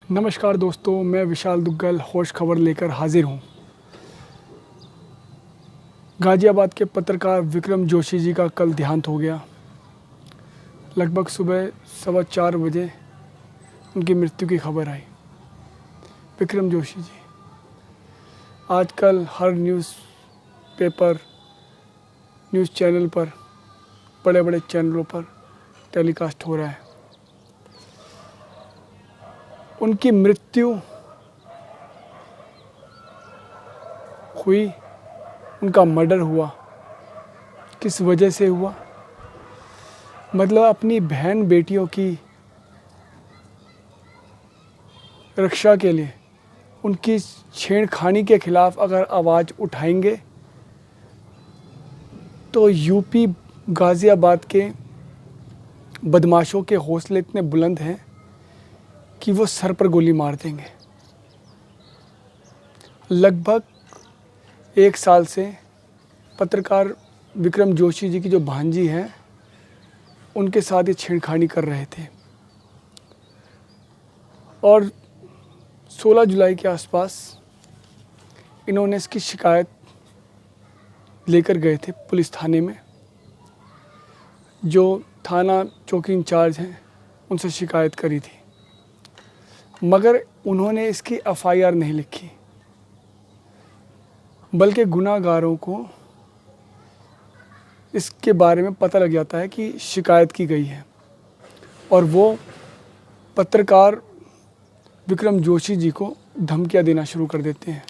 नमस्कार दोस्तों, मैं विशाल दुग्गल होश खबर लेकर हाजिर हूँ। गाज़ियाबाद के पत्रकार विक्रम जोशी जी का कल देहांत हो गया। लगभग सुबह 4:15 बजे उनकी मृत्यु की खबर आई। विक्रम जोशी जी आजकल हर न्यूज़ पेपर, न्यूज़ चैनल पर, बड़े बड़े चैनलों पर टेलीकास्ट हो रहा है। उनकी मृत्यु हुई, उनका मर्डर हुआ, किस वजह से हुआ? मतलब अपनी बहन बेटियों की रक्षा के लिए उनकी छेड़खानी के खिलाफ अगर आवाज़ उठाएंगे तो यूपी गाज़ियाबाद के बदमाशों के हौसले इतने बुलंद हैं कि वो सर पर गोली मार देंगे। लगभग 1 साल से पत्रकार विक्रम जोशी जी की जो भांजी हैं उनके साथ ये छेड़खानी कर रहे थे और 16 जुलाई के आसपास इन्होंने इसकी शिकायत लेकर गए थे पुलिस थाने में। जो थाना चौकी इंचार्ज हैं उनसे शिकायत करी थी, मगर उन्होंने इसकी एफआईआर नहीं लिखी, बल्कि गुनाहगारों को इसके बारे में पता लग जाता है कि शिकायत की गई है और वो पत्रकार विक्रम जोशी जी को धमकियां देना शुरू कर देते हैं।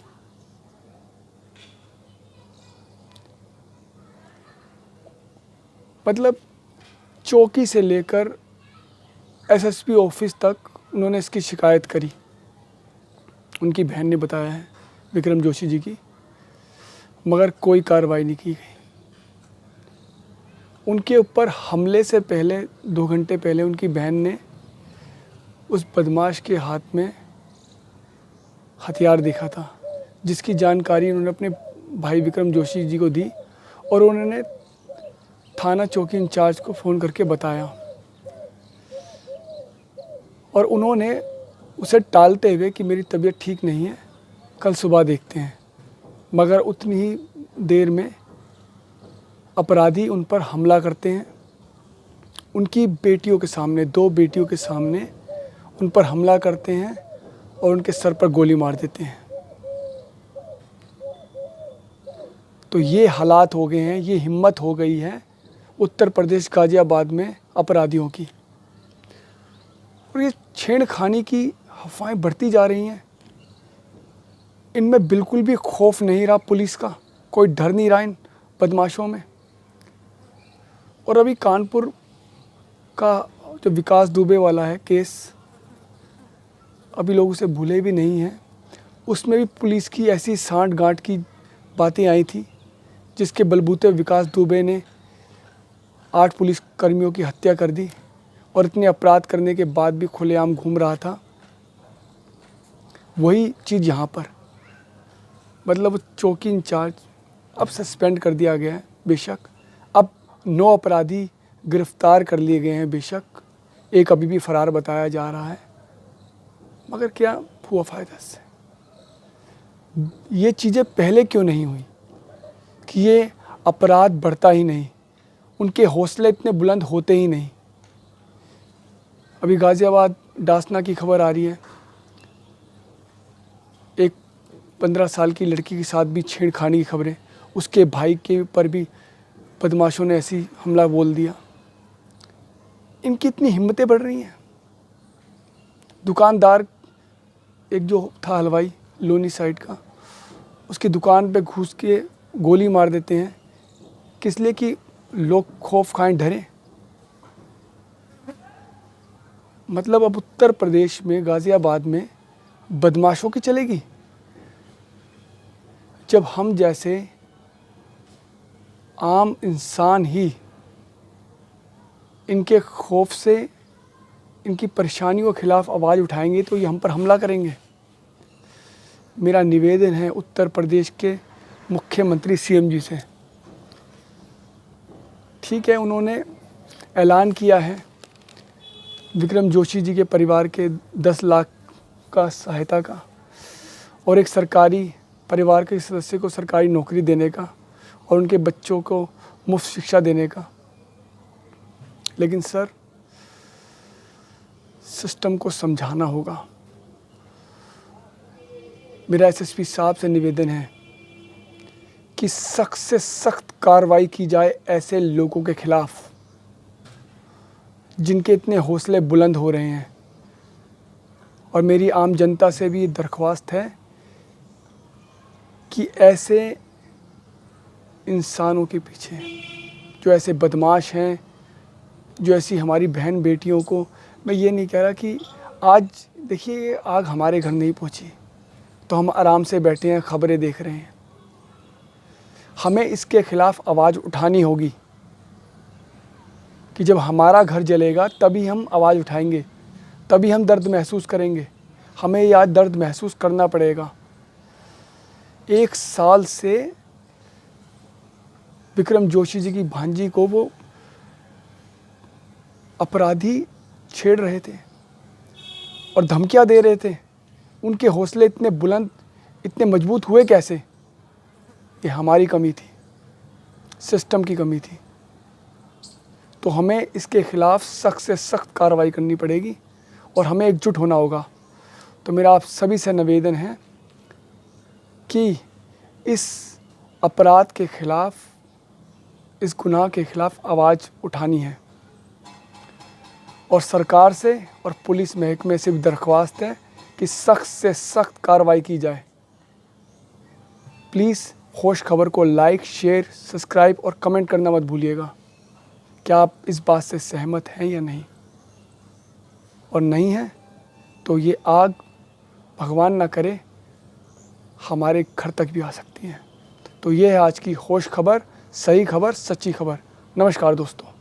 मतलब चौकी से लेकर एसएसपी ऑफिस तक उन्होंने इसकी शिकायत करी। उनकी बहन ने बताया है विक्रम जोशी जी की, मगर कोई कार्रवाई नहीं की गई। उनके ऊपर हमले से पहले 2 घंटे पहले उनकी बहन ने उस बदमाश के हाथ में हथियार देखा था, जिसकी जानकारी उन्होंने अपने भाई विक्रम जोशी जी को दी और उन्होंने थाना चौकी इंचार्ज को फ़ोन करके बताया और उन्होंने उसे टालते हुए कि मेरी तबीयत ठीक नहीं है, कल सुबह देखते हैं। मगर उतनी ही देर में अपराधी उन पर हमला करते हैं। उनकी बेटियों के सामने, 2 बेटियों के सामने उन पर हमला करते हैं और उनके सर पर गोली मार देते हैं। तो ये हालात हो गए हैं, ये हिम्मत हो गई है उत्तर प्रदेश गाज़ियाबाद में अपराधियों की। और ये छेड़खानी की अफवाहें बढ़ती जा रही हैं। इनमें बिल्कुल भी खौफ नहीं रहा पुलिस का, कोई डर नहीं रहा इन बदमाशों में। और अभी कानपुर का जो विकास दुबे वाला है केस, अभी लोग उसे भूले भी नहीं हैं। उसमें भी पुलिस की ऐसी सांठ-गांठ की बातें आई थी जिसके बलबूते विकास दुबे ने 8 पुलिस कर्मियों की हत्या कर दी और इतने अपराध करने के बाद भी खुलेआम घूम रहा था। वही चीज़ यहाँ पर, मतलब चौकी इंचार्ज अब सस्पेंड कर दिया गया है बेशक, अब 9 अपराधी गिरफ्तार कर लिए गए हैं बेशक, एक अभी भी फरार बताया जा रहा है। मगर क्या हुआ फ़ायदा इससे? ये चीज़ें पहले क्यों नहीं हुई कि ये अपराध बढ़ता ही नहीं, उनके हौसले इतने बुलंद होते ही नहीं। अभी गाज़ियाबाद डासना की खबर आ रही है, एक 15 साल की लड़की के साथ भी छेड़खानी की खबरें, उसके भाई के ऊपर भी बदमाशों ने ऐसी हमला बोल दिया। इनकी इतनी हिम्मतें बढ़ रही हैं। दुकानदार एक जो था हलवाई लोनी साइड का, उसकी दुकान पे घुस के गोली मार देते हैं, किस लिए? कि लोग खौफ खाएं, डरें। मतलब अब उत्तर प्रदेश में गाज़ियाबाद में बदमाशों की चलेगी, जब हम जैसे आम इंसान ही इनके खौफ से, इनकी परेशानियों के खिलाफ आवाज़ उठाएंगे तो ये हम पर हमला करेंगे। मेरा निवेदन है उत्तर प्रदेश के मुख्यमंत्री सीएम जी से। ठीक है, उन्होंने ऐलान किया है विक्रम जोशी जी के परिवार के 10 लाख का सहायता का और एक सरकारी परिवार के सदस्य को सरकारी नौकरी देने का और उनके बच्चों को मुफ्त शिक्षा देने का। लेकिन सर, सिस्टम को समझाना होगा। मेरा एसएसपी साहब से निवेदन है कि सख्त से सख्त कार्रवाई की जाए ऐसे लोगों के खिलाफ जिनके इतने हौसले बुलंद हो रहे हैं। और मेरी आम जनता से भी दरख्वास्त है कि ऐसे इंसानों के पीछे, जो ऐसे बदमाश हैं, जो ऐसी हमारी बहन बेटियों को, मैं ये नहीं कह रहा कि आज देखिए आग हमारे घर नहीं पहुंची तो हम आराम से बैठे हैं खबरें देख रहे हैं। हमें इसके ख़िलाफ़ आवाज़ उठानी होगी कि जब हमारा घर जलेगा तभी हम आवाज़ उठाएंगे, तभी हम दर्द महसूस करेंगे। हमें यह दर्द महसूस करना पड़ेगा। 1 साल से विक्रम जोशी जी की भांजी को वो अपराधी छेड़ रहे थे और धमकियां दे रहे थे। उनके हौसले इतने बुलंद, इतने मजबूत हुए कैसे? ये हमारी कमी थी, सिस्टम की कमी थी। तो हमें इसके ख़िलाफ़ सख्त से सख्त कार्रवाई करनी पड़ेगी और हमें एकजुट होना होगा। तो मेरा आप सभी से निवेदन है कि इस अपराध के ख़िलाफ़, इस गुनाह के ख़िलाफ़ आवाज़ उठानी है और सरकार से और पुलिस महकमे से भी दरख्वास्त है कि सख्त से सख्त कार्रवाई की जाए। प्लीज़ होश खबर को लाइक, शेयर, सब्सक्राइब और कमेंट करना मत भूलिएगा। क्या आप इस बात से सहमत हैं या नहीं? और नहीं है तो ये आग भगवान ना करे हमारे घर तक भी आ सकती है। तो ये है आज की होश खबर, सही खबर, सच्ची खबर। नमस्कार दोस्तों।